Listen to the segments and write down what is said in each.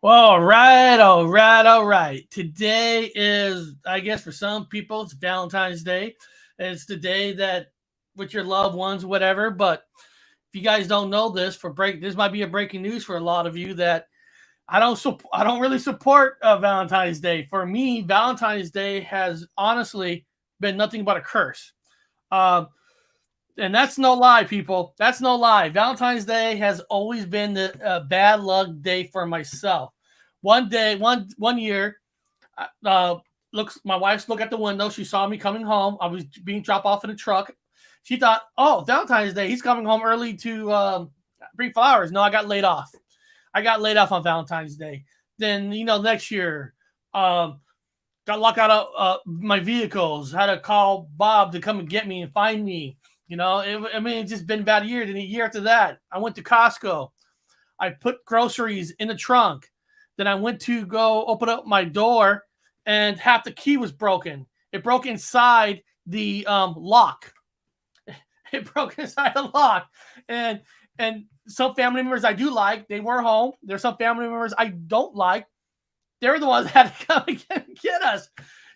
Well, all right. Today is, I guess, for some people, it's Valentine's Day. It's the day that with your loved ones, whatever. But if you guys don't know this, this might be a breaking news for a lot of you that I don't really support Valentine's Day. For me, Valentine's Day has honestly been nothing but a curse. Um, and that's no lie, people. That's no lie. Valentine's Day has always been the bad luck day for myself. One year, uh, looks. My wife's look at the window. She saw me coming home. I was being dropped off in a truck. She thought, "Oh, Valentine's Day. He's coming home early to bring flowers." No, I got laid off. I got laid off on Valentine's Day. Then next year, got locked out of my vehicles. Had to call Bob to come and get me and find me. It's just been about a year. Then a year after that, I went to Costco. I put groceries in the trunk. Then I went to go open up my door, and half the key was broken. It broke inside the lock. It broke inside the lock, and some family members I do like, they were home. There's some family members I don't like. They're the ones that had to come and get us.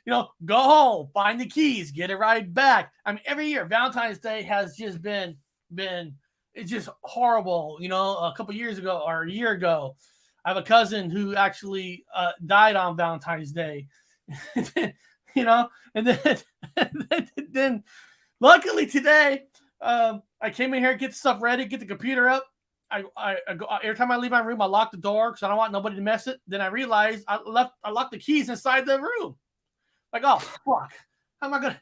Go home, find the keys, get it right back. I mean, every year Valentine's Day has just been it's just horrible. A couple years ago or a year ago, I have a cousin who actually died on Valentine's Day. And then luckily today, I came in here, get the stuff ready, get the computer up. I go, every time I leave my room, I lock the door because I don't want nobody to mess it. Then I realized I locked the keys inside the room. Like, oh fuck, how am I gonna?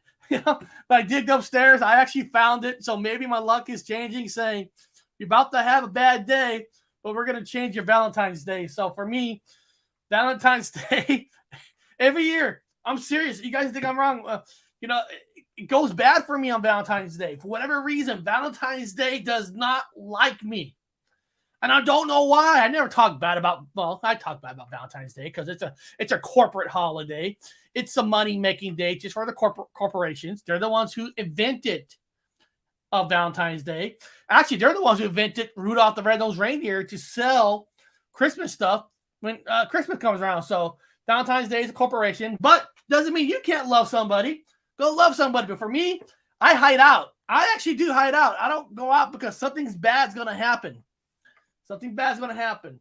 But I digged upstairs. I actually found it. So maybe my luck is changing, saying you're about to have a bad day, but we're gonna change your Valentine's Day. So for me, Valentine's Day every year. I'm serious. You guys think I'm wrong? It goes bad for me on Valentine's Day. For whatever reason, Valentine's Day does not like me. And I don't know why. I never talk bad about, I talk bad about Valentine's Day because it's a corporate holiday. It's a money-making day just for the corporations. They're the ones who invented Valentine's Day. Actually, they're the ones who invented Rudolph the Red-Nosed Reindeer to sell Christmas stuff when Christmas comes around. So Valentine's Day is a corporation, but doesn't mean you can't love somebody. Go love somebody. But for me, I hide out. I actually do hide out. I don't go out because something's bad's going to happen. Something bad's going to happen.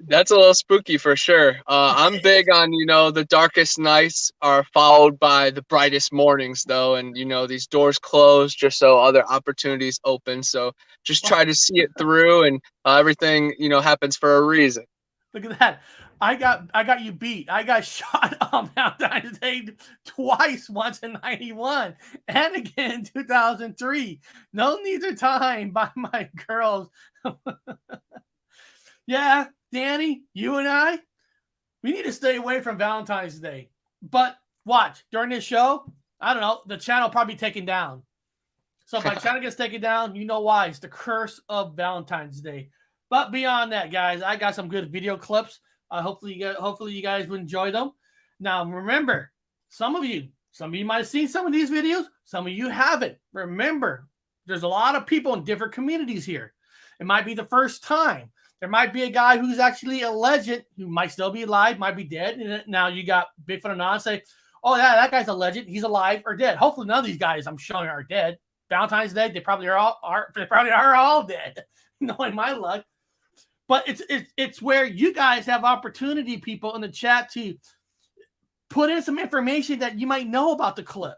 That's a little spooky for sure. I'm big on, the darkest nights are followed by the brightest mornings, though. And, these doors close just so other opportunities open. So just try to see it through, and everything, happens for a reason. Look at that. I got you beat. I got shot on Valentine's Day twice, once in 91 and again in 2003. No neither time by my girls. Yeah, Danny, you and I, we need to stay away from Valentine's Day. But watch, during this show, I don't know, the channel probably taken down. So if my channel gets taken down, you know why. It's the curse of Valentine's Day. But beyond that, guys, I got some good video clips. Hopefully you guys will enjoy them. Now, remember, some of you might have seen some of these videos. Some of you haven't. Remember, there's a lot of people in different communities here. It might be the first time. There might be a guy who's actually a legend who might still be alive, might be dead. And now you got Bigfoot and on say, oh, yeah, that guy's a legend. He's alive or dead. Hopefully none of these guys I'm showing are dead. Valentine's Day, they probably are all dead, knowing my luck. But it's where you guys have opportunity, people in the chat, to put in some information that you might know about the clip,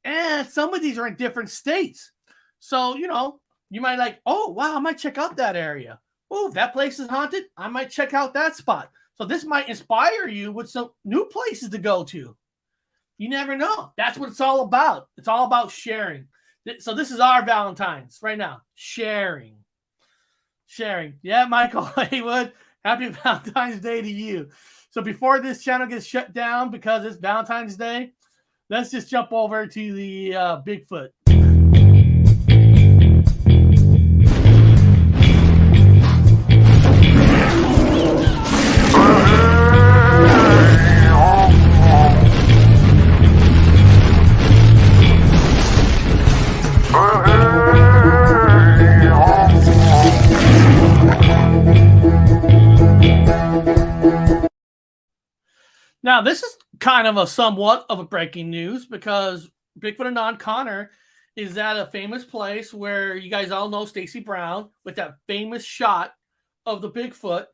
and some of these are in different states. So, you might like, oh, wow, I might check out that area. Oh, that place is haunted. I might check out that spot. So this might inspire you with some new places to go to. You never know. That's what it's all about. It's all about sharing. So this is our Valentine's right now. Sharing. Yeah, Michael Haywood, happy Valentine's Day to you. So before this channel gets shut down because it's Valentine's Day, let's just jump over to the Bigfoot. Now, this is kind of a somewhat of a breaking news because Bigfoot Anon Connor is at a famous place where you guys all know Stacy Brown with that famous shot of the Bigfoot.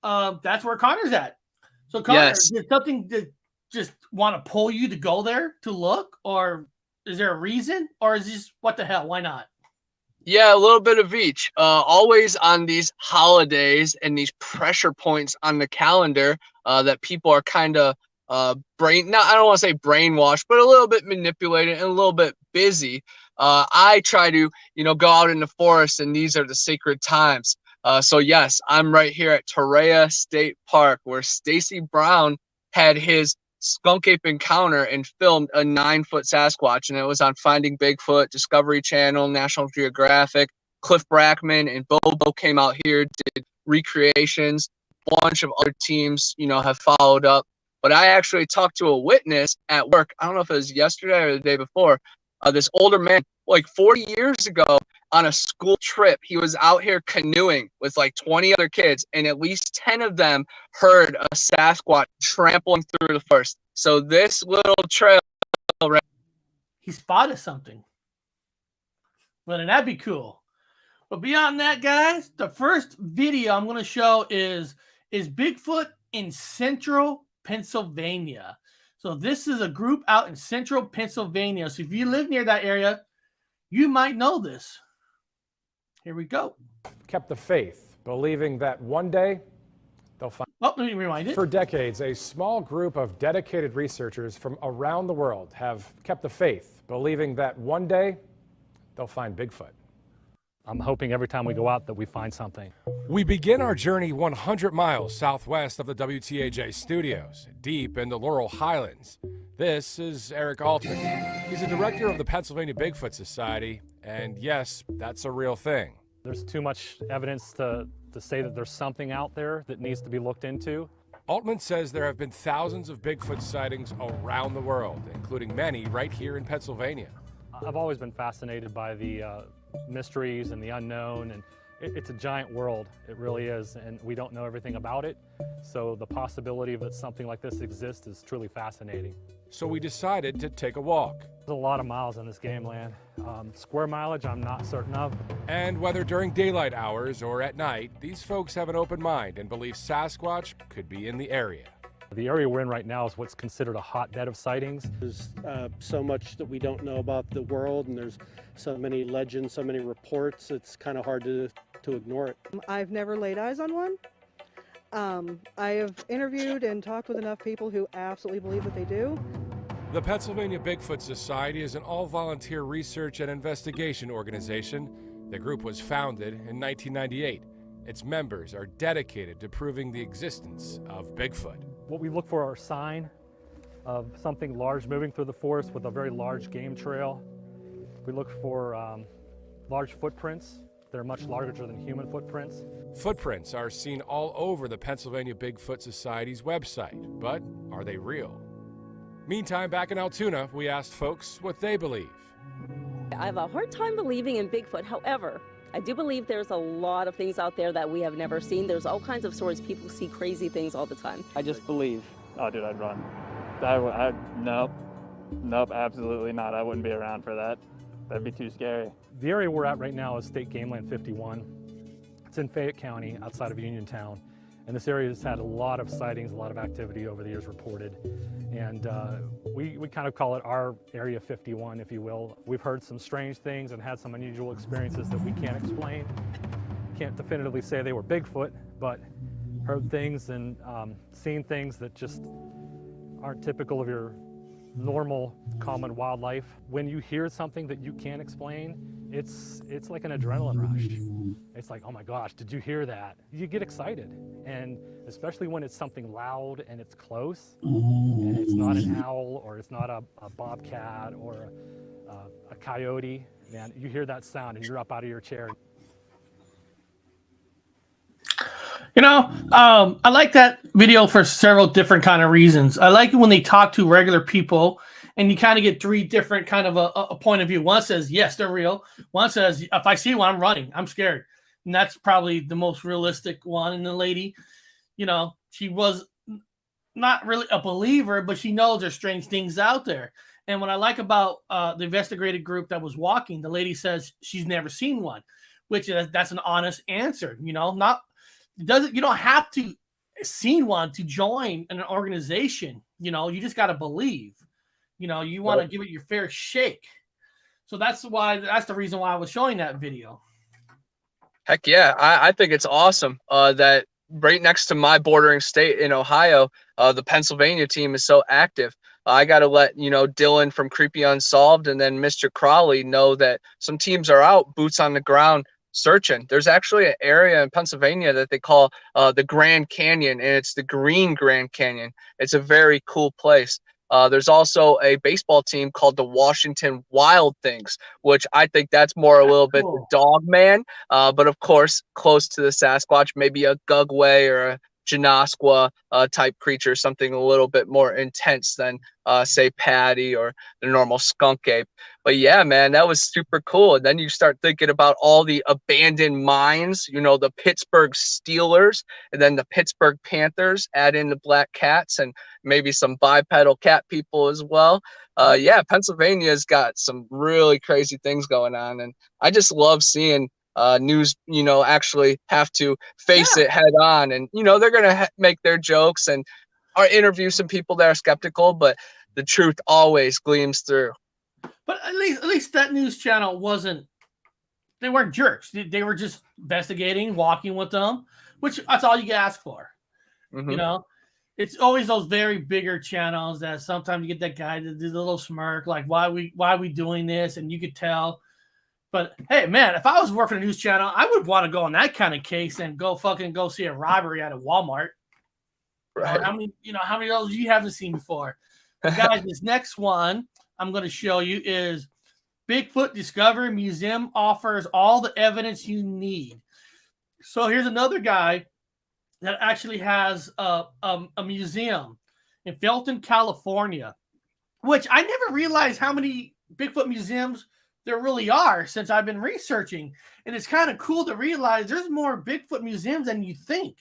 That's where Connor's at. So, Connor, Yes. did something that just want to pull you to go there to look, or is there a reason, or is this what the hell? Why not? Yeah, a little bit of each. Always on these holidays and these pressure points on the calendar that people are kind of I don't want to say brainwashed, but a little bit manipulated and a little bit busy. I try to, go out in the forest, and these are the sacred times. So yes, I'm right here at Torreya State Park, where Stacy Brown had his skunk ape encounter and filmed a 9-foot Sasquatch, and it was on Finding Bigfoot, Discovery Channel, National Geographic. Cliff Brackman and Bobo came out here, did recreations. A bunch of other teams, have followed up. But I actually talked to a witness at work. I don't know if it was yesterday or the day before. This older man, like 40 years ago, on a school trip, he was out here canoeing with like 20 other kids, and at least 10 of them heard a Sasquatch trampling through the forest. So this little trail, he spotted something. Well, then that'd be cool. But beyond that, guys, the first video I'm going to show is Bigfoot in Central Pennsylvania. So this is a group out in Central Pennsylvania. So if you live near that area, you might know this. Here we go. Kept the faith, believing that one day they'll find. Oh, let me rewind it. For decades, a small group of dedicated researchers from around the world have kept the faith, believing that one day they'll find Bigfoot. I'm hoping every time we go out that we find something. We begin our journey 100 miles southwest of the WTAJ studios, deep in the Laurel Highlands. This is Eric Altman. He's a director of the Pennsylvania Bigfoot Society, and yes, that's a real thing. There's too much evidence to say that there's something out there that needs to be looked into. Altman says there have been thousands of Bigfoot sightings around the world, including many right here in Pennsylvania. I've always been fascinated by the mysteries and the unknown, and it's a giant world. It really is, and we don't know everything about it. So the possibility that something like this exists is truly fascinating. So we decided to take a walk. There's a lot of miles in this game land. Square mileage, I'm not certain of. And whether during daylight hours or at night, these folks have an open mind and believe Sasquatch could be in the area. The area we're in right now is what's considered a hotbed of sightings. There's so much that we don't know about the world, and there's so many legends, so many reports, it's kind of hard to ignore it. I've never laid eyes on one. I have interviewed and talked with enough people who absolutely believe that they do. The Pennsylvania Bigfoot Society is an all-volunteer research and investigation organization. The group was founded in 1998. Its members are dedicated to proving the existence of Bigfoot. What we look for are a sign of something large moving through the forest with a very large game trail. We look for large footprints. They're much larger than human footprints. Footprints are seen all over the Pennsylvania Bigfoot Society's website, but are they real? Meantime, back in Altoona, we asked folks what they believe. I have a hard time believing in Bigfoot. However, I do believe there's a lot of things out there that we have never seen. There's all kinds of stories. People see crazy things all the time. I just believe. Oh, dude, I'd run. Nope, absolutely not. I wouldn't be around for that. That'd be too scary. The area we're at right now is State Game Land 51. It's in Fayette County, outside of Uniontown. And this area has had a lot of sightings, a lot of activity over the years reported. And we kind of call it our Area 51, if you will. We've heard some strange things and had some unusual experiences that we can't explain. Can't definitively say they were Bigfoot, but heard things and seen things that just aren't typical of your normal, common wildlife. When you hear something that you can't explain, it's like an adrenaline rush. It's like, oh my gosh, did you hear that? You get excited, and especially when it's something loud and it's close, and it's not an owl or it's not a bobcat or a coyote. Man, you hear that sound and you're up out of your chair. You know, I like that video for several different kind of reasons. I like it when they talk to regular people and you kind of get three different kind of a point of view. One says, yes, they're real. One says, if I see one, I'm running. I'm scared. And that's probably the most realistic one. And the lady, you know, she was not really a believer, but she knows there's strange things out there. And what I like about the investigative group that was walking, the lady says she's never seen one, which that's an honest answer. You know, you don't have to seen one to join an organization. You know, you just got to believe. You know, you want to give it your fair shake. So that's the reason why I was showing that video. Heck yeah, I think it's awesome that right next to my bordering state in Ohio, the Pennsylvania team is so active. I got to let, Dylan from Creepy Unsolved and then Mr. Crawley know that some teams are out, boots on the ground, searching. There's actually an area in Pennsylvania that they call the Grand Canyon, and it's the Green Grand Canyon. It's a very cool place. There's also a baseball team called the Washington Wild Things, which I think that's more a little bit the dog man, but of course close to the Sasquatch, maybe a Gugway or a Janasqua type creature, something a little bit more intense than say Patty or the normal skunk ape. But yeah, man, that was super cool. And then you start thinking about all the abandoned mines, the Pittsburgh Steelers, and then the Pittsburgh Panthers, add in the black cats and maybe some bipedal cat people as well. Yeah, Pennsylvania's got some really crazy things going on. And I just love seeing news, actually have to face it head on. And, they're going to make their jokes and interview some people that are skeptical, but the truth always gleams through. But at least that news channel they weren't jerks. They were just investigating, walking with them, which that's all you can ask for. Mm-hmm. It's always those very bigger channels that sometimes you get that guy that does a little smirk, like why are we doing this? And you could tell. But hey, man, if I was working a news channel, I would want to go on that kind of case and go see a robbery at a Walmart. Right. How many of those you haven't seen before? Guys, this next one I'm going to show you is Bigfoot Discovery Museum offers all the evidence you need. So here's another guy that actually has a museum in Felton, California, which I never realized how many Bigfoot museums there really are since I've been researching. And it's kind of cool to realize there's more Bigfoot museums than you think.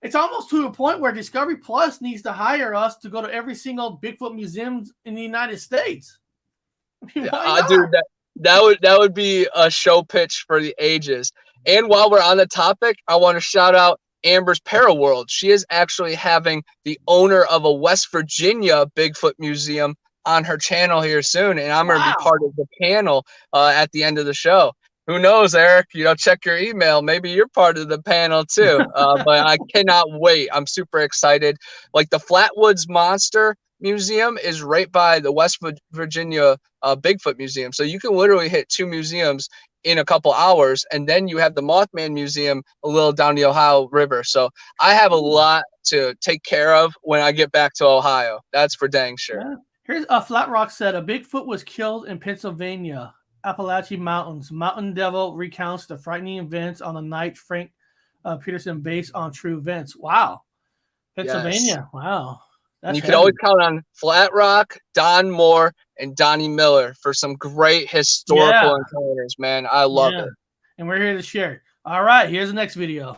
It's almost to a point where Discovery Plus needs to hire us to go to every single Bigfoot museum in the United States. I mean, dude, that would be a show pitch for the ages. And while we're on the topic, I want to shout out Amber's Paraworld. She is actually having the owner of a West Virginia Bigfoot museum on her channel here soon, and I'm going to be part of the panel at the end of the show. Who knows, Eric? Check your email. Maybe you're part of the panel too. But I cannot wait. I'm super excited. Like the Flatwoods Monster Museum is right by the West Virginia Bigfoot Museum. So you can literally hit two museums in a couple hours. And then you have the Mothman Museum a little down the Ohio River. So I have a lot to take care of when I get back to Ohio. That's for dang sure. Yeah. Here's a Flat Rock said a Bigfoot was killed in Pennsylvania, Appalachian Mountains. Mountain Devil recounts the frightening events on the night Frank Peterson based on true events. Wow. Pennsylvania. Yes. Wow. And you can always count on Flat Rock, Don Moore, and Donnie Miller for some great historical encounters, man. I love it. And we're here to share. All right, here's the next video.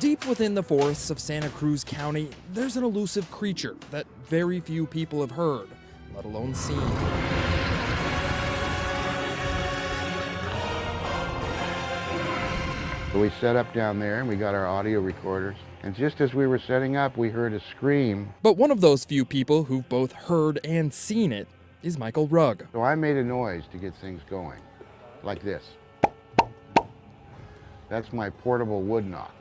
Deep within the forests of Santa Cruz County, there's an elusive creature that very few people have heard, let alone seen. So we set up down there and we got our audio recorders. And just as we were setting up, we heard a scream. But one of those few people who've both heard and seen it is Michael Rugg. So I made a noise to get things going, like this. That's my portable wood knock.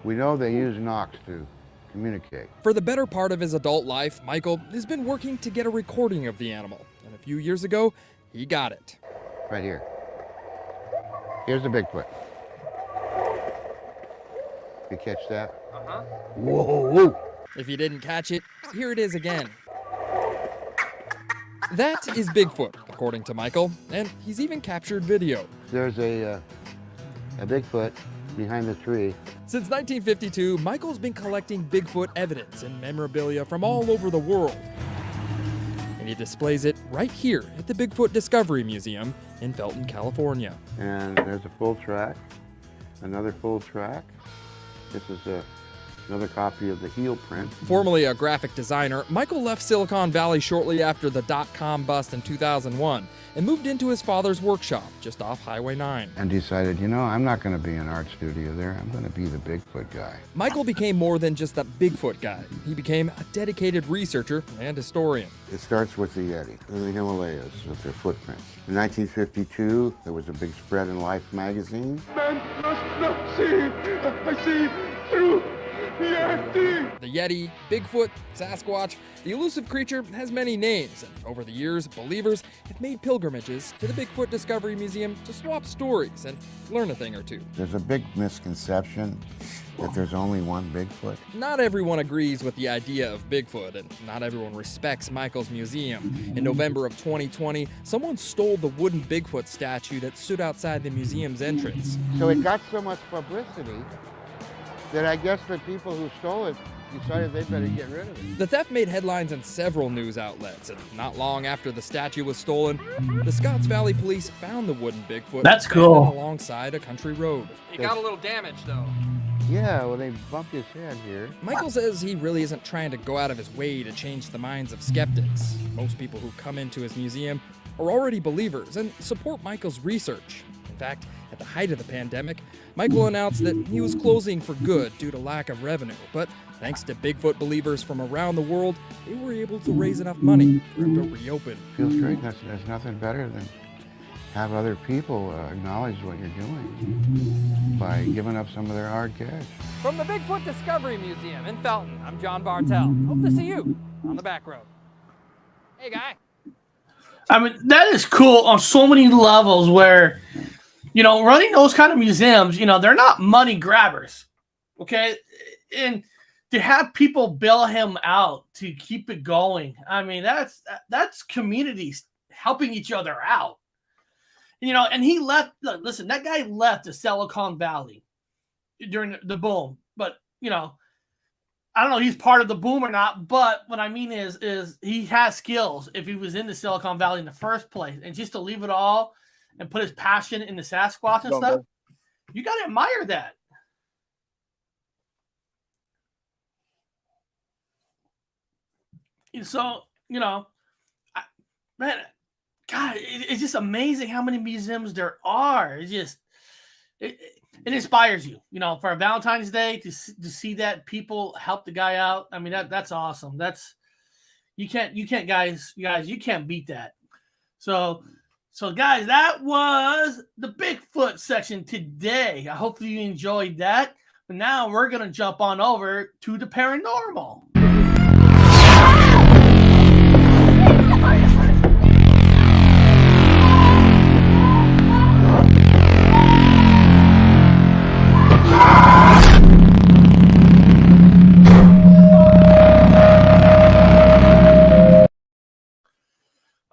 We know they use knocks to communicate. For the better part of his adult life, Michael has been working to get a recording of the animal. And a few years ago, he got it. Right here. Here's the Bigfoot. You catch that? Uh-huh. Whoa! If you didn't catch it, here it is again. That is Bigfoot, according to Michael, and he's even captured video. There's a Bigfoot behind the tree. Since 1952, Michael's been collecting Bigfoot evidence and memorabilia from all over the world. And he displays it right here at the Bigfoot Discovery Museum in Felton, California. And there's a full track, another full track. This is Another copy of the heel print. Formerly a graphic designer, Michael left Silicon Valley shortly after the dot-com bust in 2001 and moved into his father's workshop just off Highway 9. And decided, you know, I'm not going to be an art studio there. I'm going to be the Bigfoot guy. Michael became more than just a Bigfoot guy. He became a dedicated researcher and historian. It starts with the Yeti in the Himalayas with their footprints. In 1952, there was a big spread in Life magazine. Man must not see. I see through Yeti. The Yeti, Bigfoot, Sasquatch, the elusive creature has many names, and over the years, believers have made pilgrimages to the Bigfoot Discovery Museum to swap stories and learn a thing or two. There's a big misconception that there's only one Bigfoot. Not everyone agrees with the idea of Bigfoot, and not everyone respects Michael's museum. In November of 2020, someone stole the wooden Bigfoot statue that stood outside the museum's entrance. So it got so much publicity that I guess the people who stole it decided they better get rid of it. The theft made headlines in several news outlets, and not long after the statue was stolen, the Scotts Valley police found the wooden Bigfoot That's cool. alongside a country road. He got a little damage, though. Yeah, well, they bumped his head here. Michael says he really isn't trying to go out of his way to change the minds of skeptics. Most people who come into his museum are already believers and support Michael's research. In fact, at the height of the pandemic, Michael announced that he was closing for good due to lack of revenue, but thanks to Bigfoot believers from around the world, they were able to raise enough money for him to reopen. Feels great. There's nothing better than have other people acknowledge what you're doing by giving up some of their hard cash. From the Bigfoot Discovery Museum in Felton, I'm John Bartell. Hope to see you on the back road. Hey, guy. I mean, that is cool on so many levels where, you know, running those kind of museums, you know, they're not money grabbers, okay? And to have people bail him out to keep it going, I mean, that's communities helping each other out. You know, and he left, look, listen, that guy left the Silicon Valley during the boom. But, you know, I don't know if he's part of the boom or not, but what I mean is he has skills if he was in the Silicon Valley in the first place. And just to leave it all and put his passion in the Sasquatch and stuff, you got to admire that. And so, you know, man, God, it's just amazing how many museums there are. It's just, it inspires you, you know, for a Valentine's Day to see that people help the guy out. I mean, that's awesome. That's, you can't guys, you can't beat that. So guys, that was the Bigfoot section today. I hope you enjoyed that. But now we're going to jump on over to the paranormal.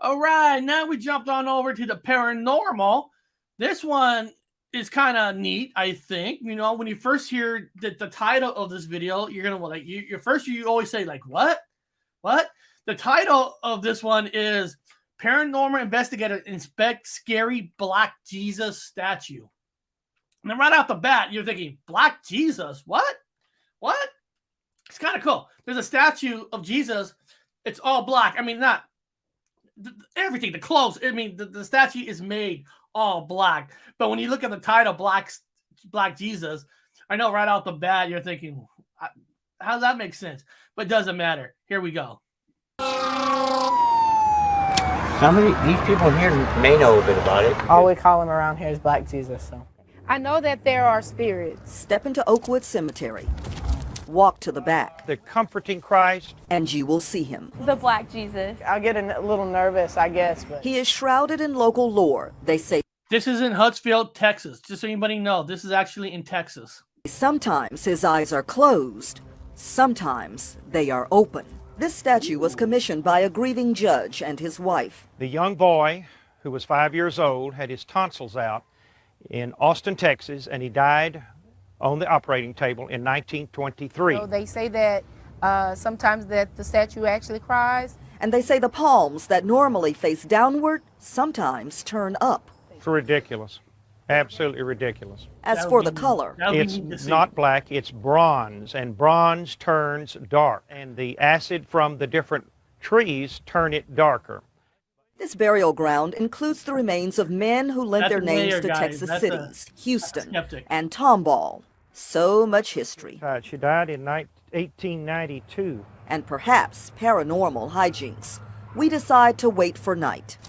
All right, now we jumped on over to the paranormal. This one is kind of neat, I think. You know, when you first hear the title of this video, you're gonna like you always say like, what? The title of this one is Paranormal Investigator Inspect Scary Black Jesus Statue. And then right off the bat, you're thinking, Black Jesus? What? It's kind of cool. There's a statue of Jesus. It's all black. I mean, not everything, the clothes. I mean, the statue is made all black. But when you look at the title, Black Jesus, I know right off the bat, you're thinking, how does that make sense? But it doesn't matter. Here we go. These people here may know a bit about it. All we call him around here is Black Jesus. So I know that there are spirits. Step into Oakwood Cemetery. Walk to the back. The comforting Christ. And you will see him. The Black Jesus. I'll get a little nervous, I guess. But he is shrouded in local lore. They say this is in Huntsville, Texas. Just so anybody know, this is actually in Texas. Sometimes his eyes are closed. Sometimes they are open. This statue was commissioned by a grieving judge and his wife. The young boy, who was 5 years old, had his tonsils out in Austin, Texas, and he died on the operating table in 1923. So they say that sometimes that the statue actually cries. And they say the palms that normally face downward sometimes turn up. It's ridiculous. Absolutely ridiculous. As for the color, It's not black, it's bronze, and bronze turns dark, and the acid from the different trees turn it darker. this burial ground includes the remains of men who lent That's their a names mayor, to guys. Texas That's cities, Houston, skeptic. and Tomball. So much history. She died in 1892. And perhaps paranormal hijinks. We decide to wait for night.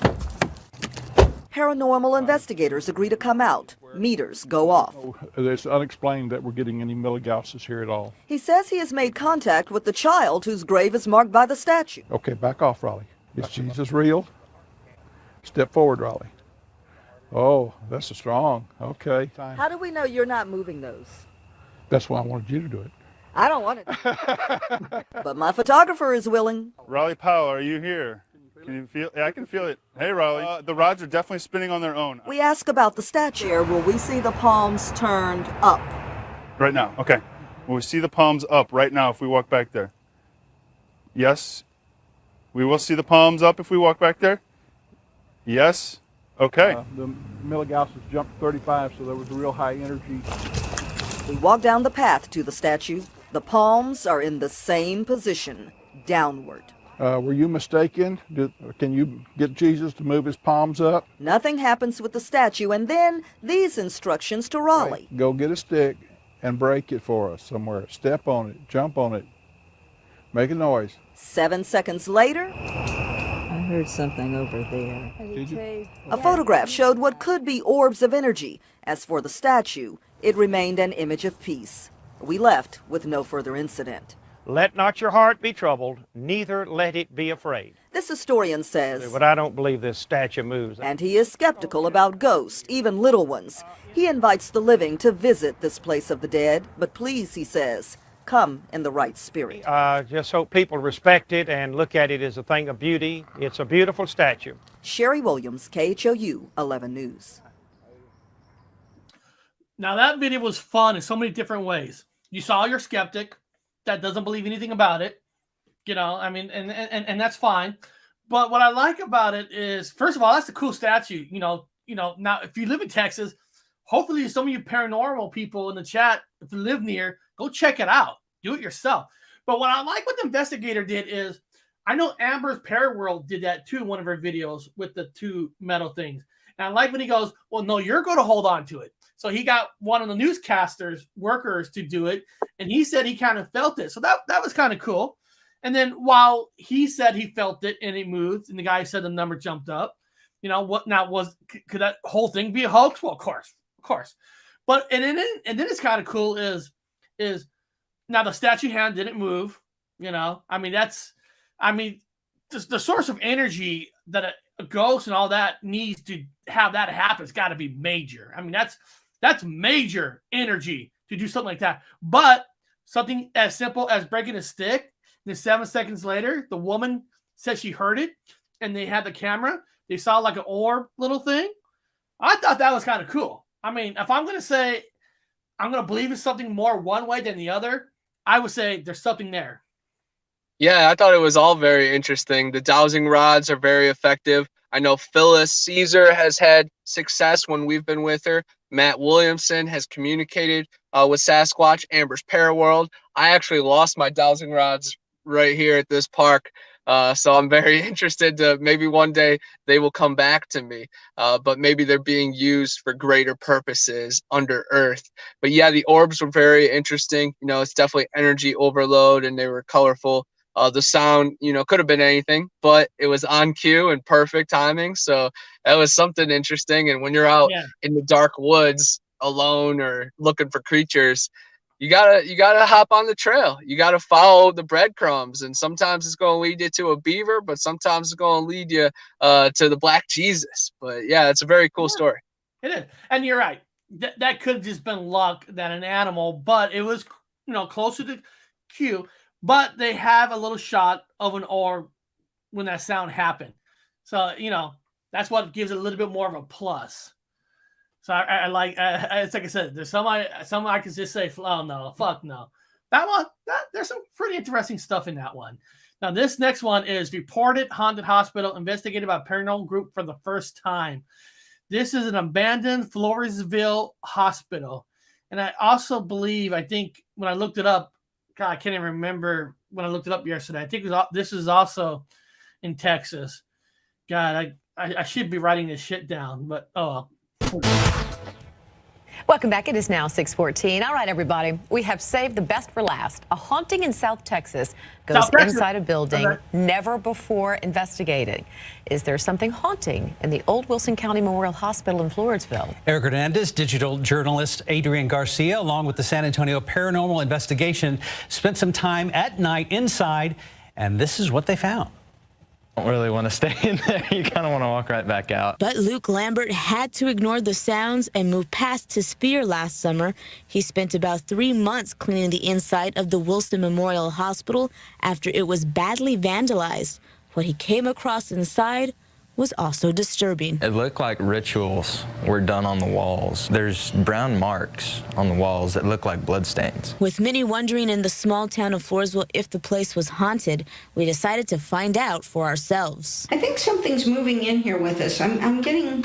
Paranormal investigators agree to come out. Meters go off. It's unexplained that we're getting any milligauss here at all. He says he has made contact with the child whose grave is marked by the statue. Okay, back off, Raleigh. Is Jesus real? Step forward, Raleigh. Oh, that's a strong. Okay. How do we know you're not moving those? That's why I wanted you to do it. I don't want it. But my photographer is willing. Raleigh Powell, are you here? Can you feel? Yeah, I can feel it. Hey, Raleigh. The rods are definitely spinning on their own. We ask about the statue. Will we see the palms turned up? Right now. Okay. Will we see the palms up right now if we walk back there? Yes. We will see the palms up if we walk back there? Yes. Okay. The milligausses jumped 35, so there was a real high energy. We walk down the path to the statue. The palms are in the same position, downward. Were you mistaken? Can you get Jesus to move his palms up? Nothing happens with the statue, and then these instructions to Raleigh. Right. Go get a stick and break it for us somewhere. Step on it, jump on it, make a noise. 7 seconds later, I heard something over there. Did you? a photograph showed what could be orbs of energy. As for the statue, it remained an image of peace. We left with no further incident. Let not your heart be troubled, neither let it be afraid. This historian says, But I don't believe this statue moves. and he is skeptical about ghosts, even little ones. He invites the living to visit this place of the dead, but please, he says, come in the right spirit. Just hope people respect it and look at it as a thing of beauty. It's a beautiful statue. Sherry Williams, KHOU 11 News. Now that video was fun in so many different ways. You saw your skeptic that doesn't believe anything about it. You know, I mean, and that's fine. But what I like about it is, first of all, that's a cool statue. You know, now if you live in Texas, hopefully some of you paranormal people in the chat, if you live near, go check it out. Do it yourself. But what I like what the investigator did is, I know Amber's Paraworld did that too in one of her videos with the two metal things. And I like when he goes, well, no, you're going to hold on to it. So he got one of the newscasters, workers, to do it. And he said he kind of felt it. So that was kind of cool. And then while he said he felt it and it moved, and the guy said the number jumped up, you know, what now could that whole thing be a hoax? Well, of course. But and then it's kind of cool is now the statue hand didn't move, you know. I mean, the source of energy that a ghost and all that needs to have that happen. It's got to be major. I mean, that's major energy to do something like that. But something as simple as breaking a stick, and then 7 seconds later, the woman said she heard it, and they had the camera. They saw like an orb little thing. I thought that was kind of cool. I mean, if I'm going to say I'm going to believe it's something more one way than the other, I would say there's something there. Yeah, I thought it was all very interesting. The dowsing rods are very effective. I know Phyllis Caesar has had success when we've been with her. Matt Williamson has communicated with Sasquatch, Amber's Paraworld. I actually lost my dowsing rods right here at this park. So I'm very interested to maybe one day they will come back to me. But maybe they're being used for greater purposes under earth. But yeah, the orbs were very interesting. You know, it's definitely energy overload and they were colorful. The sound, you know, could have been anything, but it was on cue and perfect timing. So that was something interesting. And when you're out in the dark woods alone or looking for creatures, you gotta hop on the trail. You gotta follow the breadcrumbs. And sometimes it's going to lead you to a beaver, but sometimes it's going to lead you to the Black Jesus. But yeah, it's a very cool story. It is. And you're right. That could have just been luck than an animal, but it was, you know, closer to cue. But they have a little shot of an orb when that sound happened. So, you know, that's what gives it a little bit more of a plus. So I like, it's like I said, there's some I can just say, oh no, fuck no. That one, there's some pretty interesting stuff in that one. Now, this next one is reported haunted hospital investigated by paranormal group for the first time. This is an abandoned Floresville hospital. And I also believe, I think when I looked it up, God, I can't even remember when I looked it up yesterday. I think this is also in Texas. God, I should be writing this shit down, but oh. Welcome back. It is now 6:14. All right, everybody. We have saved the best for last. A haunting in South Texas goes inside a building never before investigated. Is there something haunting in the old Wilson County Memorial Hospital in Floresville? Eric Hernandez, digital journalist Adrian Garcia, along with the San Antonio Paranormal Investigation, spent some time at night inside, and this is what they found. Don't really want to stay in there. You kind of want to walk right back out. But Luke Lambert had to ignore the sounds and move past his fear last summer. He spent about 3 months cleaning the inside of the Wilson Memorial Hospital after it was badly vandalized. What he came across inside was also disturbing. It looked like rituals were done on the walls. There's brown marks on the walls that look like bloodstains. With many wondering in the small town of Floresville if the place was haunted, we decided to find out for ourselves. I think something's moving in here with us. I'm getting...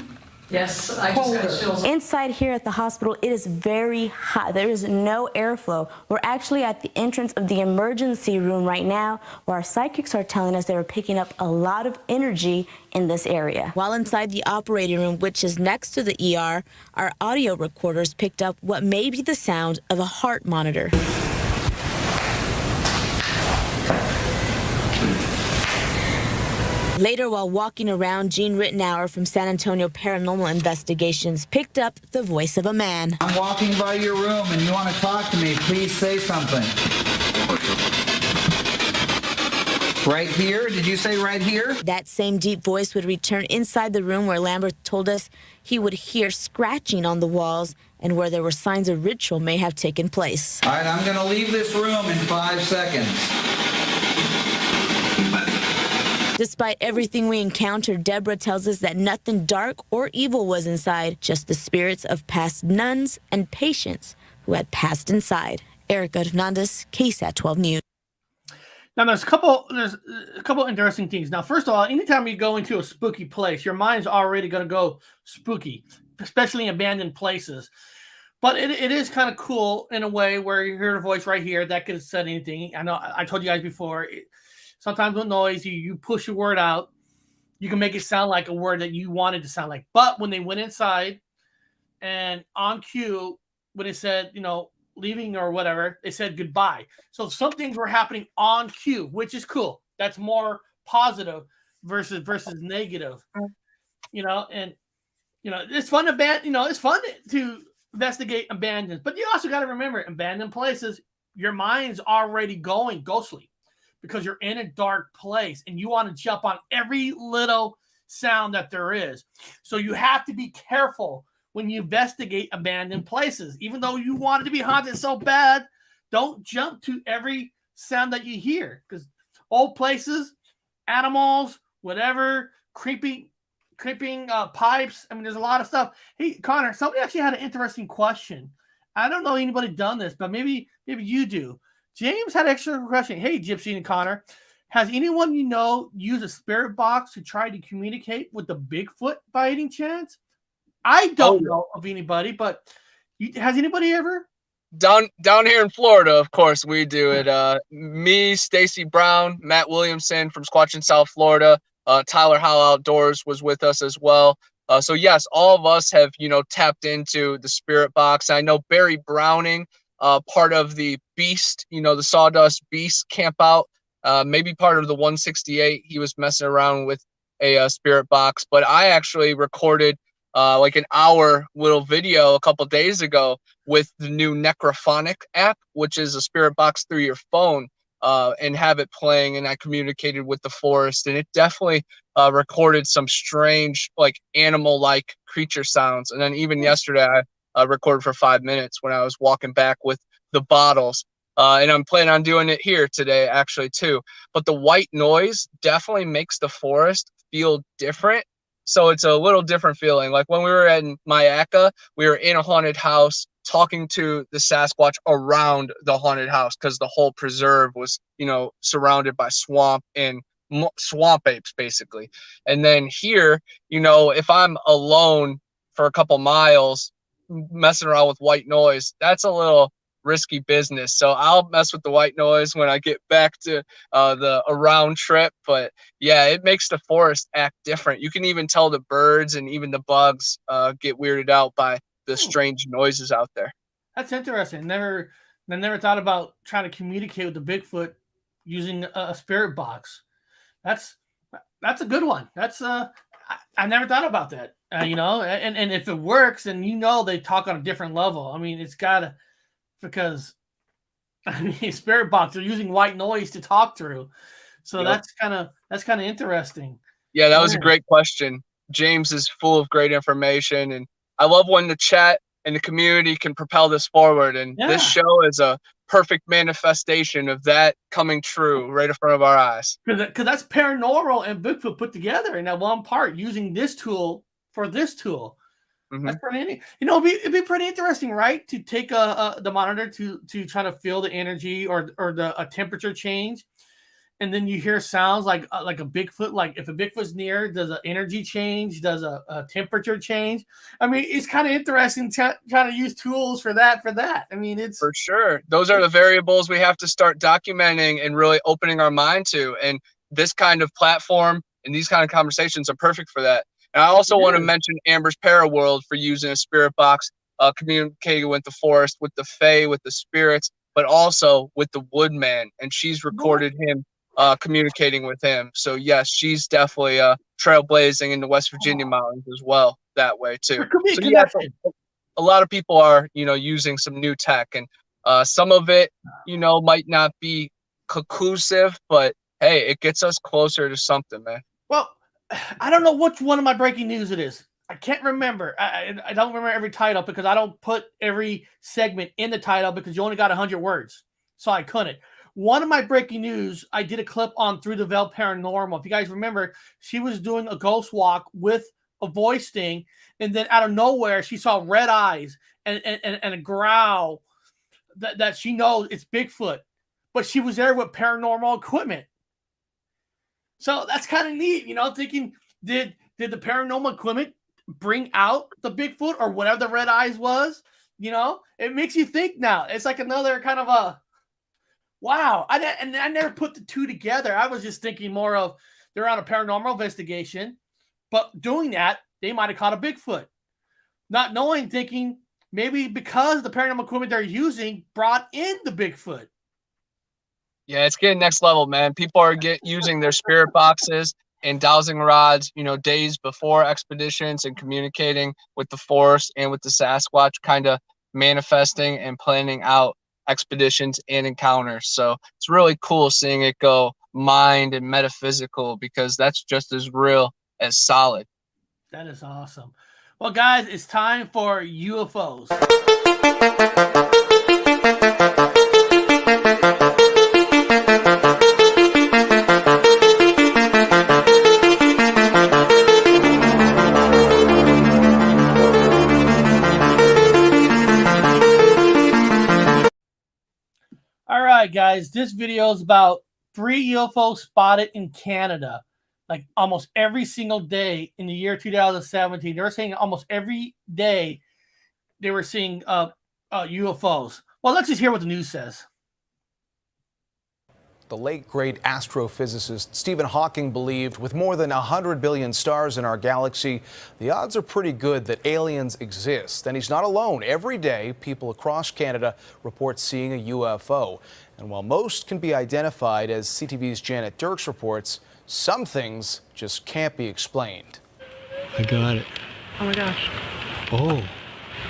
Yes, I just got chills. Inside here at the hospital, it is very hot. There is no airflow. We're actually at the entrance of the emergency room right now, where our psychics are telling us they were picking up a lot of energy in this area. While inside the operating room, which is next to the ER, our audio recorders picked up what may be the sound of a heart monitor. Later, while walking around, Gene Rittenauer from San Antonio Paranormal Investigations picked up the voice of a man. I'm walking by your room and you want to talk to me. Please say something. Right here? Did you say right here? That same deep voice would return inside the room where Lambert told us he would hear scratching on the walls and where there were signs a ritual may have taken place. All right, I'm going to leave this room in 5 seconds. Despite everything we encountered, Deborah tells us that nothing dark or evil was inside, just the spirits of past nuns and patients who had passed inside. Erica Hernandez, KSAT 12 News. Now, there's a couple interesting things. Now, first of all, anytime you go into a spooky place, your mind's already going to go spooky, especially in abandoned places. But it is kind of cool in a way where you hear a voice right here that could have said anything. I know I told you guys before, sometimes with noise, you push a word out, you can make it sound like a word that you wanted to sound like. But when they went inside and on cue, when it said, leaving or whatever, they said goodbye. So some things were happening on cue, which is cool. That's more positive versus negative. And it's fun it's fun to investigate abandoned, but you also got to remember, abandoned places, your mind's already going ghostly because you're in a dark place and you want to jump on every little sound that there is. So you have to be careful when you investigate abandoned places. Even though you want it to be haunted so bad, don't jump to every sound that you hear, because old places, animals, whatever, creeping pipes. I mean, there's a lot of stuff. Hey, Connor, somebody actually had an interesting question. I don't know anybody done this, but maybe you do. James had an extra question. Hey, Gypsy and Connor, has anyone used a spirit box to try to communicate with the Bigfoot by any chance? I don't know of anybody, but has anybody ever? Down here in Florida, of course, we do it. Me, Stacy Brown, Matt Williamson from Squatchin' South Florida, Tyler Howell Outdoors was with us as well. So yes, all of us have, tapped into the spirit box. I know Barry Browning, part of the Beast, the Sawdust Beast camp out, maybe part of the 168. He was messing around with a spirit box, but I actually recorded like an hour little video a couple days ago with the new Necrophonic app, which is a spirit box through your phone, and have it playing. And I communicated with the forest, and it definitely recorded some strange, like animal-like creature sounds. And then even yesterday, I recorded for 5 minutes when I was walking back with the bottles. And I'm planning on doing it here today, actually, too. But the white noise definitely makes the forest feel different. So it's a little different feeling. Like when we were in Mayaca, we were in a haunted house talking to the Sasquatch around the haunted house because the whole preserve was, surrounded by swamp and swamp apes, basically. And then here, if I'm alone for a couple miles messing around with white noise, that's a little risky business. So I'll mess with the white noise when I get back to the around trip. But yeah, it makes the forest act different. You can even tell the birds and even the bugs get weirded out by the strange noises out there. That's interesting. I never thought about trying to communicate with the Bigfoot using a spirit box. That's a good one. That's I never thought about that. You know, and if it works, and you know they talk on a different level. I mean, it's gotta, because I mean, spirit box, they're using white noise to talk through. So Yep. that's kind of interesting. Yeah, that was a great question. James is full of great information, and I love when the chat and the community can propel this forward. And this show is a perfect manifestation of that coming true right in front of our eyes. Because that's paranormal and Bigfoot put together in that one part, using this tool for this tool. That's pretty, you know, it'd be pretty interesting, right? To take the monitor to try to feel the energy or a temperature change, and then you hear sounds like a Bigfoot. Like if a Bigfoot's near, does an energy change? Does a temperature change? I mean, it's kind of interesting trying to use tools for that. I mean, it's for sure. Those are the variables we have to start documenting and really opening our mind to. And this kind of platform and these kind of conversations are perfect for that. And I also want to mention Amber's Paraworld for using a spirit box, communicating with the forest, with the fae, with the spirits, but also with the woodman. And she's recorded him communicating with him. So yes, she's definitely trailblazing in the West Virginia mountains as well that way too. So yes, a lot of people are, you know, using some new tech, and some of it, you know, might not be conclusive, but hey, it gets us closer to something, man. Well, I don't know which one of my breaking news it is. I can't remember. I don't remember every title because I don't put every segment in the title because you only got 100 words. So I couldn't. One of my breaking news, I did a clip on Through the Veil Paranormal. If you guys remember, she was doing a ghost walk with a voice thing, and then out of nowhere, she saw red eyes and a growl that she knows it's Bigfoot. But she was there with paranormal equipment. So that's kind of neat, you know, thinking, did the paranormal equipment bring out the Bigfoot or whatever the red eyes was? You know, it makes you think now. It's like another kind of a, wow. I never put the two together. I was just thinking more of they're on a paranormal investigation, but doing that, they might have caught a Bigfoot. Not knowing, thinking maybe because the paranormal equipment they're using brought in the Bigfoot. Yeah, it's getting next level, man. People are using their spirit boxes and dowsing rods, you know, days before expeditions and communicating with the forest and with the Sasquatch, kind of manifesting and planning out expeditions and encounters. So it's really cool seeing it go mind and metaphysical, because that's just as real as solid. That is awesome. Well, guys, it's time for UFOs. All right, guys, this video is about 3 UFOs spotted in Canada. Like almost every single day in the year 2017. They were saying almost every day they were seeing UFOs. Well, let's just hear what the news says. The late great astrophysicist Stephen Hawking believed with more than 100 billion stars in our galaxy, the odds are pretty good that aliens exist. And he's not alone. Every day, people across Canada report seeing a UFO. And while most can be identified, as CTV's Janet Dirks reports, some things just can't be explained. I got it. Oh my gosh. Oh.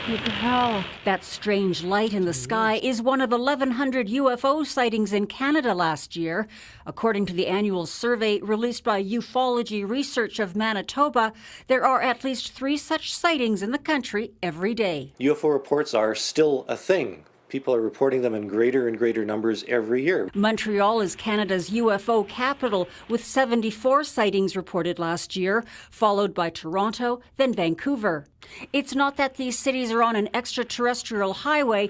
What the hell? That strange light in the sky is one of 1,100 UFO sightings in Canada last year. According to the annual survey released by Ufology Research of Manitoba, there are at least 3 such sightings in the country every day. UFO reports are still a thing. People are reporting them in greater and greater numbers every year. Montreal is Canada's UFO capital, with 74 sightings reported last year, followed by Toronto, then Vancouver. It's not that these cities are on an extraterrestrial highway.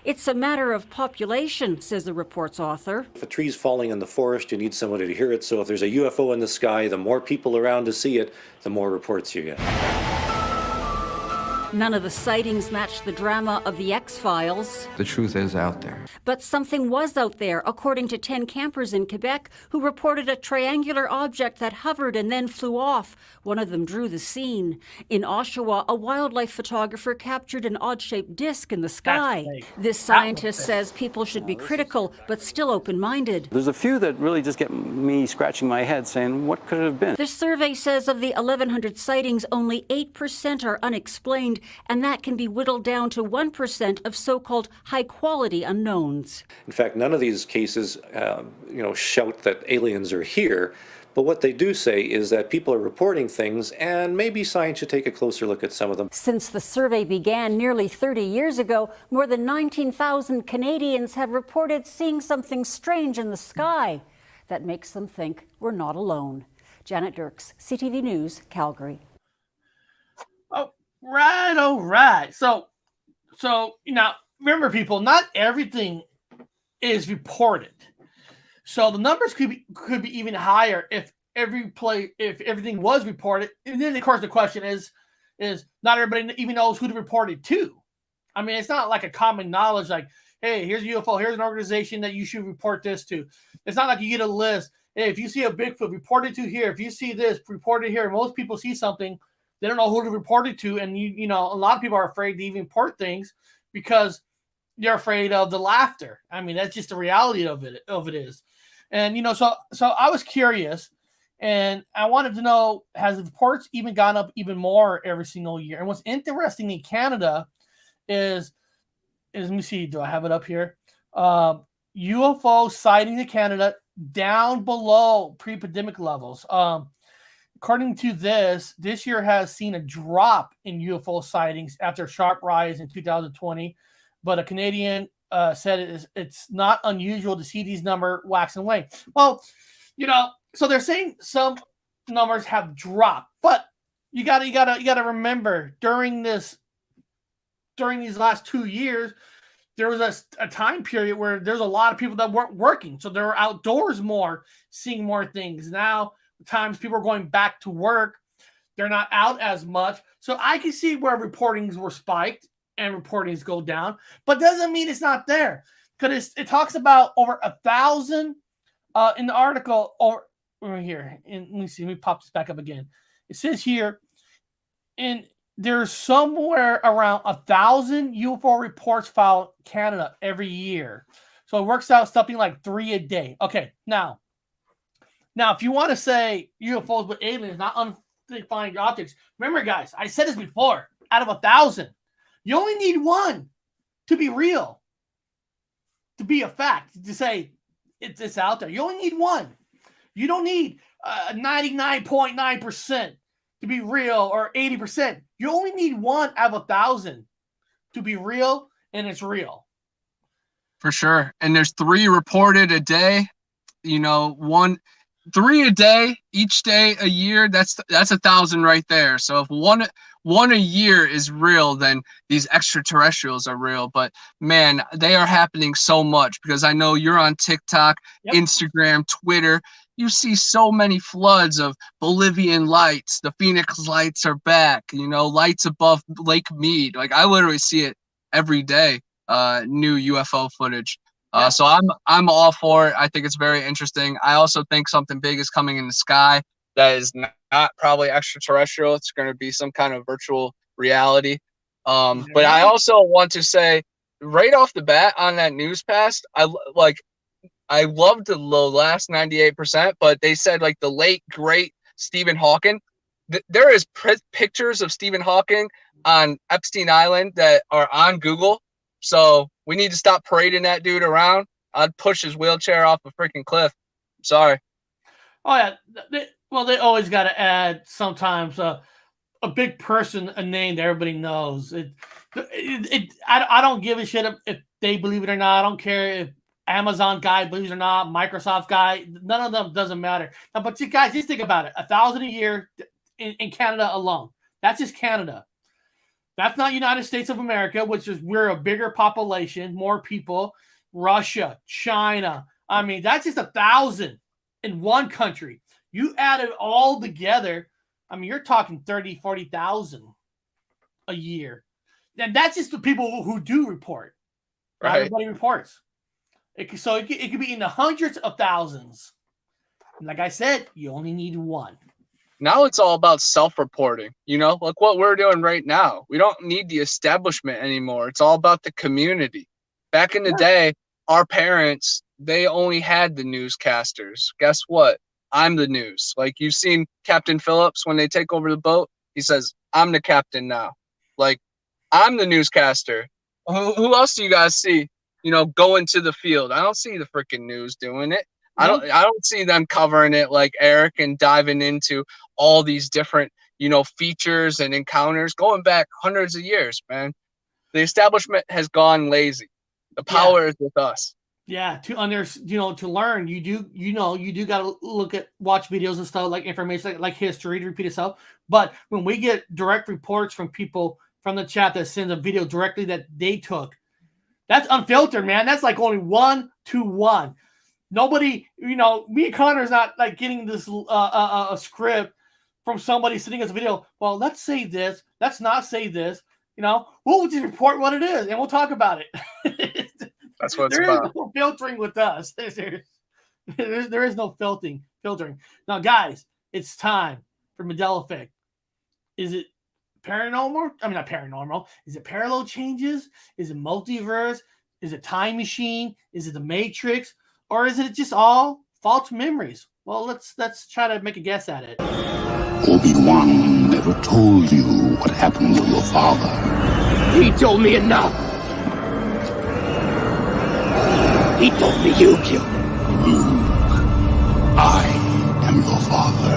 It's a matter of population, says the report's author. If a tree's falling in the forest, you need somebody to hear it. So if there's a UFO in the sky, the more people around to see it, the more reports you get. None of the sightings match the drama of the X-Files. The truth is out there. But something was out there, according to 10 campers in Quebec who reported a triangular object that hovered and then flew off. One of them drew the scene. In Oshawa, a wildlife photographer captured an odd-shaped disc in the sky. This scientist says people should be critical, but still open-minded. There's a few that really just get me scratching my head saying, what could it have been? The survey says of the 1,100 sightings, only 8% are unexplained, and that can be whittled down to 1% of so-called high-quality unknowns. In fact, none of these cases, shout that aliens are here. But what they do say is that people are reporting things, and maybe science should take a closer look at some of them. Since the survey began nearly 30 years ago, more than 19,000 Canadians have reported seeing something strange in the sky. That makes them think we're not alone. Janet Dirks, CTV News, Calgary. Right, all right. So remember, people, not everything is reported. So the numbers could be even higher if everything was reported. And then of course the question is not everybody even knows who to report it to. I mean, it's not like a common knowledge like, hey, here's a UFO, here's an organization that you should report this to. It's not like you get a list. Hey, if you see a Bigfoot, report it to here. If you see this, report it here. Most people see something, they don't know who to report it to, and a lot of people are afraid to even report things because they're afraid of the laughter. I mean, that's just the reality of it is. And so I was curious, and I wanted to know, has the reports even gone up even more every single year? And what's interesting in Canada is let me see, do I have it up here? UFO sightings in Canada down below pre-pandemic levels. According to this year has seen a drop in UFO sightings after a sharp rise in 2020. But a Canadian said it's not unusual to see these numbers wax and wane. Well, so they're saying some numbers have dropped, but you gotta remember during these last 2 years, there was a time period where there's a lot of people that weren't working, so they were outdoors more, seeing more things. Now, times people are going back to work, they're not out as much. So I can see where reportings were spiked and reportings go down, but doesn't mean it's not there, because it talks about over 1,000 in the article. Or right here, and let me pop this back up again. It says here, and there's somewhere around 1,000 UFO reports filed in Canada every year, so it works out something like 3 a day. Okay, now if you want to say UFOs with aliens, not undefined objects, remember, guys, I said this before. Out of 1,000, you only need one to be real, to be a fact, to say it's out there. You only need one. You don't need 99.9% to be real or 80%. You only need one out of 1,000 to be real, and it's real. For sure. And there's 3 reported a day. 3 a day, each day a year. That's 1,000 right there. So if one a year is real, then these extraterrestrials are real. But man, they are happening so much, because I know you're on TikTok, Instagram, Twitter. You see so many floods of Bolivian lights. The Phoenix lights are back. Lights above Lake Mead. Like, I literally see it every day. New UFO footage. So I'm all for it. I think it's very interesting. I also think something big is coming in the sky that is not probably extraterrestrial. It's going to be some kind of virtual reality. But I also want to say, right off the bat on that news past, I loved the last 98%, but they said like the late great Stephen Hawking. There is pictures of Stephen Hawking on Epstein Island that are on Google. So we need to stop parading that dude around. I'd push his wheelchair off a freaking cliff. Sorry. Oh yeah. They always got to add sometimes a big person, a name that everybody knows. I don't give a shit if they believe it or not. I don't care if Amazon guy believes it or not, Microsoft guy. None of them doesn't matter. Now, but you guys, just think about it. 1,000 a year in Canada alone. That's just Canada. That's not United States of America, which is we're a bigger population, more people. Russia, China. I mean, that's just 1,000 in one country. You add it all together, I mean, you're talking 30, 40,000 a year. And that's just the people who do report. Not everybody reports. It could be in the hundreds of thousands. And like I said, you only need one. Now it's all about self-reporting, like what we're doing right now. We don't need the establishment anymore. It's all about the community. Back in the day, our parents, they only had the newscasters. Guess what? I'm the news. Like you've seen Captain Phillips when they take over the boat, he says, I'm the captain now. Like I'm the newscaster. Who else do you guys see, going to the field? I don't see the freaking news doing it. I don't see them covering it like Eric and diving into all these different, features and encounters going back hundreds of years, man. The establishment has gone lazy. The power is with us. Yeah, to learn, you do got to watch videos and stuff like information like history to repeat itself. But when we get direct reports from people from the chat that send a video directly that they took, that's unfiltered, man. That's like only 1-to-1. Nobody, me and Connor's not like getting this a script from somebody sending us a video. Well, let's say this. Let's not say this. We'll just report what it is and we'll talk about it. That's what it's there about. Is no filtering with us. There is no filtering. Now, guys, it's time for Mandela effect. Is it paranormal? I mean, not paranormal. Is it parallel changes? Is it multiverse? Is it time machine? Is it the Matrix? Or is it just all false memories? Well, let's try to make a guess at it. Obi-Wan never told you what happened to your father. He told me enough. He told me you killed him. Luke, I am your father.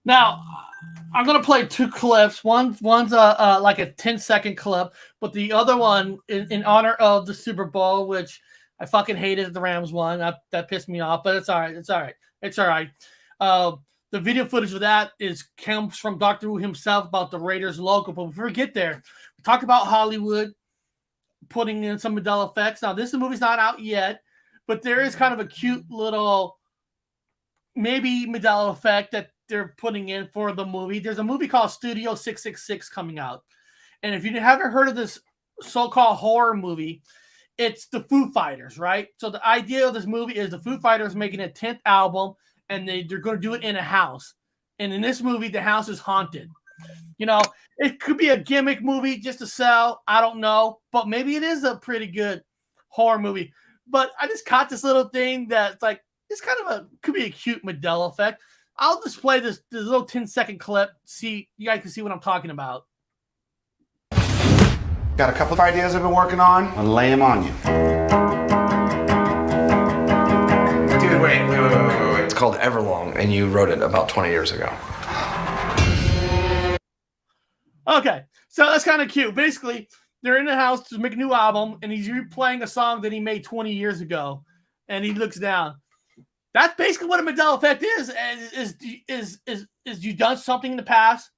Now, I'm gonna play two clips. One's like a 10-second clip, but the other one in honor of the Super Bowl, which I fucking hated the Rams won. That pissed me off, but it's all right. The video footage of that comes from Dr. Wu himself about the Raiders logo. But before we get there, we talk about Hollywood putting in some Mandela effects. Now, this movie's not out yet, but there is kind of a cute little maybe Mandela effect that they're putting in for the movie. There's a movie called Studio 666 coming out. And if you haven't heard of this so-called horror movie, it's the Foo Fighters, right? So the idea of this movie is the Foo Fighters making a 10th album, and they're going to do it in a house. And in this movie, the house is haunted. It could be a gimmick movie just to sell. I don't know. But maybe it is a pretty good horror movie. But I just caught this little thing that's like, it's kind of could be a cute Mandela effect. I'll just play this little 10-second clip. You guys can see what I'm talking about. Got a couple of ideas I've been working on. I'll lay them on you. Dude, wait. It's called Everlong, and you wrote it about 20 years ago. Okay, so that's kind of cute. Basically, they're in the house to make a new album, and he's replaying a song that he made 20 years ago, and he looks down. That's basically what a Mandela effect is you done something in the past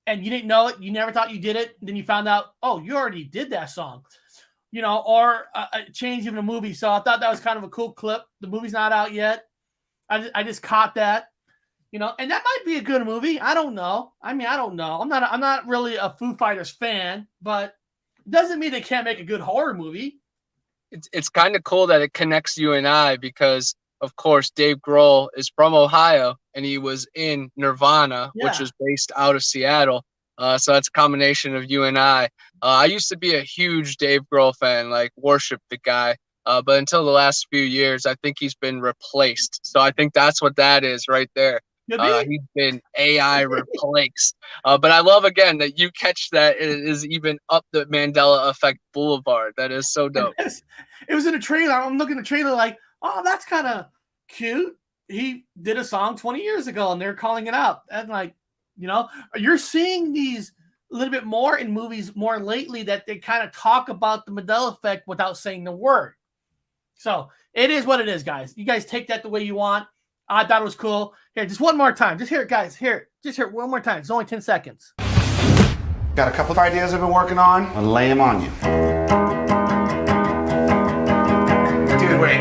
and you didn't know it, you never thought you did it, then you found out, oh, you already did that song, or a change in the movie. So I thought that was kind of a cool clip. The movie's not out yet. I just caught that, and that might be a good movie. I don't know. I don't know. I'm not really a Foo Fighters fan, but it doesn't mean they can't make a good horror movie. It's kind of cool that it connects you and I because, of course, Dave Grohl is from Ohio and he was in Nirvana, which was based out of Seattle. So that's a combination of you and I. I used to be a huge Dave Grohl fan, like worship the guy. But until the last few years, I think he's been replaced. So I think that's what that is right there. He's been AI replaced. But I love, again, that you catch that it is even up the Mandela Effect Boulevard. That is so dope. It was in a trailer. I'm looking at the trailer like, oh, that's kind of cute. He did a song 20 years ago, and they're calling it out. And like, you know, you're seeing these a little bit more in movies more lately that they kind of talk about the Mandela Effect without saying the word. So it is what it is, guys. You guys take that the way you want. I thought it was cool. Here, just one more time. Just hear it, guys. Here, just hear it one more time. It's only 10 seconds. Got a couple of ideas I've been working on. I'll lay them on you. Dude, wait.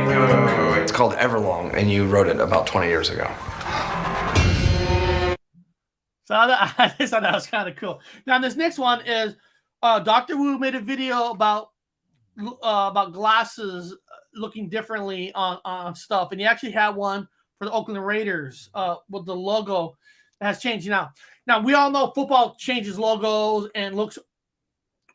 It's called Everlong, and you wrote it about 20 years ago. So I just thought that was kind of cool. Now, this next one is Dr. Wu made a video about glasses looking differently on stuff, and he actually had one for the Oakland Raiders with the logo that has changed. Now we all know football changes logos and looks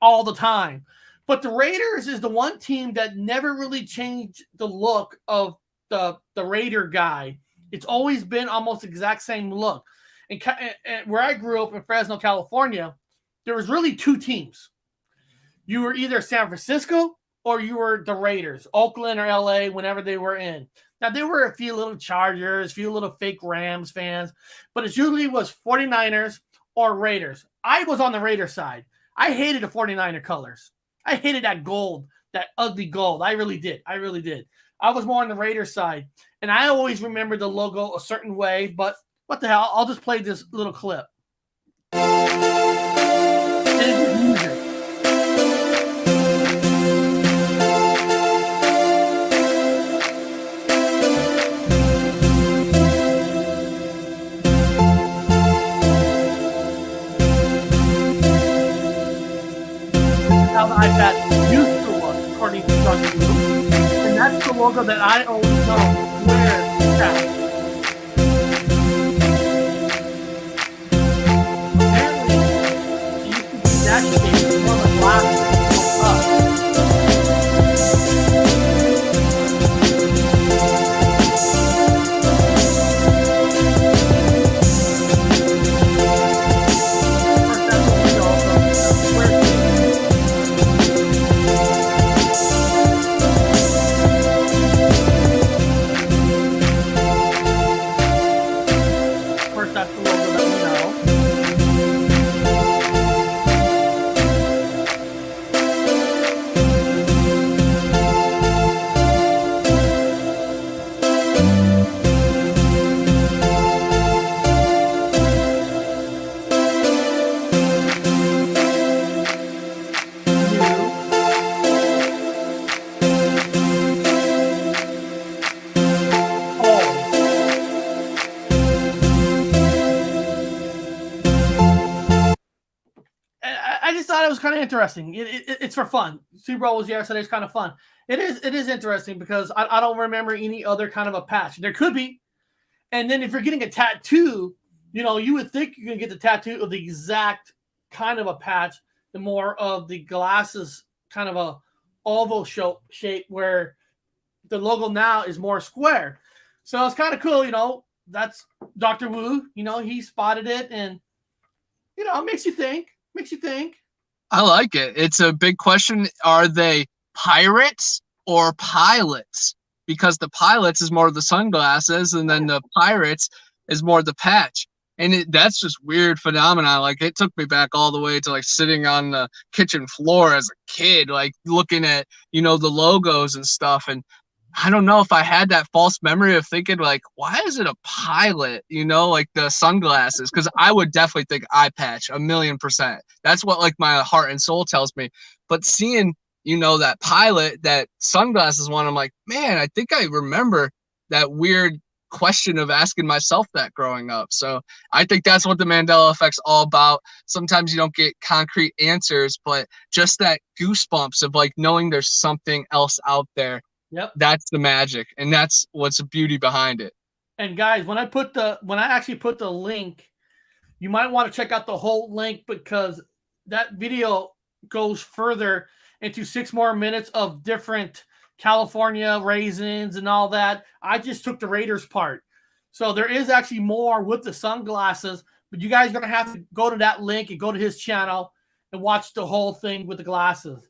all the time, but the Raiders is the one team that never really changed the look of the Raider guy. It's always been almost the exact same look. And where I grew up in Fresno, California, there was really two teams. You were either San Francisco or you were the Raiders, Oakland or LA, whenever they were in. Now, there were a few little Chargers, a few little fake Rams fans, but it usually was 49ers or Raiders. I was on the Raiders side. I hated the 49er colors. I hated that gold, that ugly gold. I really did. I was more on the Raiders side, and I always remember the logo a certain way, but what the hell? I'll just play this little clip. How the iPad used to look, according to Dr. Wu. And that's the logo that I always know where it's at. Apparently, it used to be that shape before the glasses up. I just thought it was kind of interesting. It's for fun. Super Bowl was yesterday. It's kind of fun. It is interesting because I don't remember any other kind of a patch. There could be. And then if you're getting a tattoo, you would think you're going to get the tattoo of the exact kind of a patch, the more of the glasses kind of a oval shape where the logo now is more square. So it's kind of cool, that's Dr. Wu, he spotted it and, it makes you think. I like it. It's a big question. Are they pirates or pilots? Because the pilots is more of the sunglasses, and then the pirates is more the patch. And that's just weird phenomenon. Like, it took me back all the way to like sitting on the kitchen floor as a kid, like looking at, the logos and stuff. And I don't know if I had that false memory of thinking like, why is it a pilot, like the sunglasses? Because I would definitely think eye patch 1,000,000%. That's what like my heart and soul tells me. But seeing, that pilot, that sunglasses one, I'm like, man, I think I remember that weird question of asking myself that growing up. So I think that's what the Mandela Effect's all about. Sometimes you don't get concrete answers, but just that goosebumps of like knowing there's something else out there. Yep. That's the magic, and that's what's the beauty behind it. And guys, when I actually put the link you might want to check out the whole link because that video goes further into 6 more minutes of different California raisins and all that. I just took the Raiders part. So there is actually more with the sunglasses, but you guys are going to have to go to that link and go to his channel and watch the whole thing with the glasses.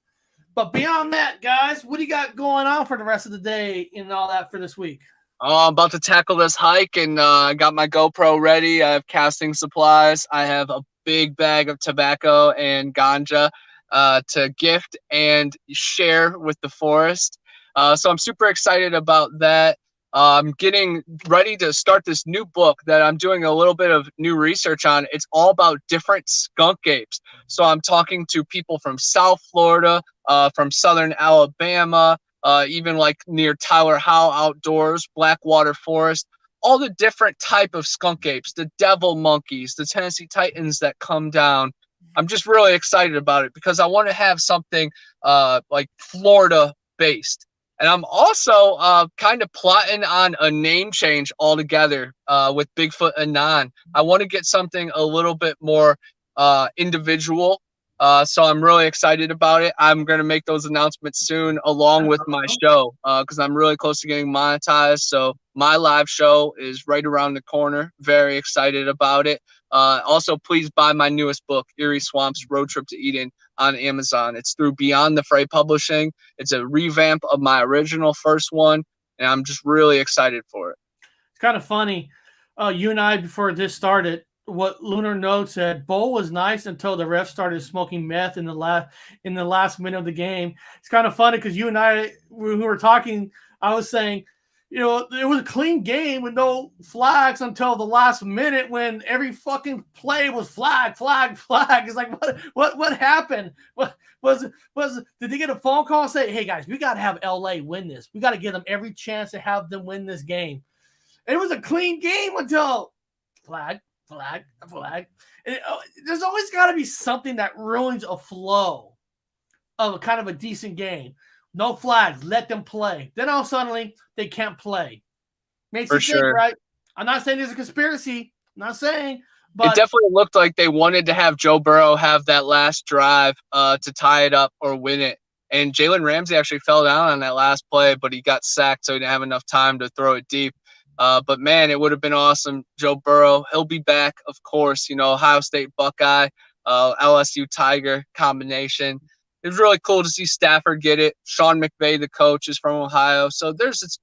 But beyond that, guys, what do you got going on for the rest of the day and all that for this week? I'm about to tackle this hike, and I got my GoPro ready. I have casting supplies. I have a big bag of tobacco and ganja to gift and share with the forest. So I'm super excited about that. I'm getting ready to start this new book that I'm doing a little bit of new research on. It's all about different skunk apes. So I'm talking to people from South Florida, from Southern Alabama, even like near Tyler Howe Outdoors, Blackwater Forest, all the different type of skunk apes, the devil monkeys, the Tennessee Titans that come down. I'm just really excited about it because I want to have something like Florida based. And I'm also kind of plotting on a name change altogether with Bigfoot Anon. I want to get something a little bit more individual. So I'm really excited about it. I'm going to make those announcements soon along with my show because I'm really close to getting monetized. So my live show is right around the corner. Very excited about it. Also, please buy my newest book, Eerie Swamps Road Trip to Eden, on Amazon. It's through Beyond the Fray Publishing. It's a revamp of my original first one, and I'm just really excited for it. It's kind of funny. You and I, before this started, what Lunar Note said, Bowl was nice until the ref started smoking meth in the last minute of the game. It's kind of funny because you and I, who were talking, I was saying, you know, it was a clean game with no flags until the last minute when every fucking play was flag. It's like, what happened? What did they get a phone call and say, hey guys, we got to have LA win this. We got to give them every chance to have them win this game. And it was a clean game until flag. And there's always got to be something that ruins a flow of a kind of a decent game. No flags, let them play. Then all suddenly they can't play. Makes you think, right? I'm not saying there's a conspiracy. I'm not saying, but it definitely looked like they wanted to have Joe Burrow have that last drive to tie it up or win it. And Jalen Ramsey actually fell down on that last play, but he got sacked, so he didn't have enough time to throw it deep. But man, it would have been awesome. Joe Burrow, he'll be back, of course. You know, Ohio State Buckeye, LSU Tiger combination. It was really cool to see Stafford get it. Sean McVay, the coach, is from Ohio. So there's its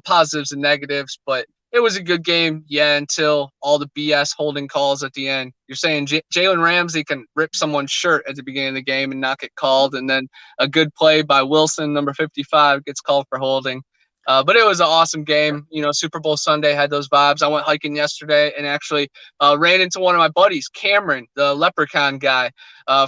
positives and negatives, but it was a good game, yeah, until all the BS holding calls at the end. You're saying Jalen Ramsey can rip someone's shirt at the beginning of the game and not get called, and then a good play by Wilson, number 55, gets called for holding. But it was an awesome game. You know, Super Bowl Sunday had those vibes. I went hiking yesterday and actually ran into one of my buddies, Cameron, the leprechaun guy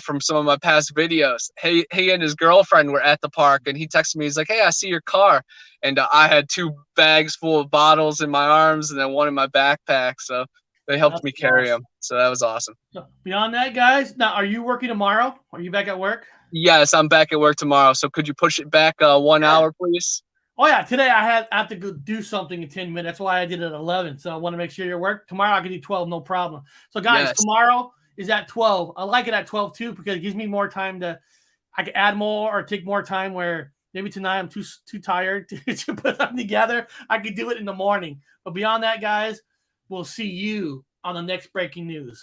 from some of my past videos. He and his girlfriend were at the park, and he texted me. He's like, hey, I see your car. And I had 2 bags full of bottles in my arms and then one in my backpack. So they helped me carry them. So that was awesome. So beyond that, guys, now are you working tomorrow? Are you back at work? Yes, I'm back at work tomorrow. So could you push it back 1 hour, please? Oh, yeah. Today I have to go do something in 10 minutes. That's why I did it at 11. So I want to make sure you work. Tomorrow I can do 12, no problem. So, guys, Tomorrow is at 12. I like it at 12, too, because it gives me more time I can add more or take more time where maybe tonight I'm too tired to put them together. I could do it in the morning. But beyond that, guys, we'll see you on the next breaking news.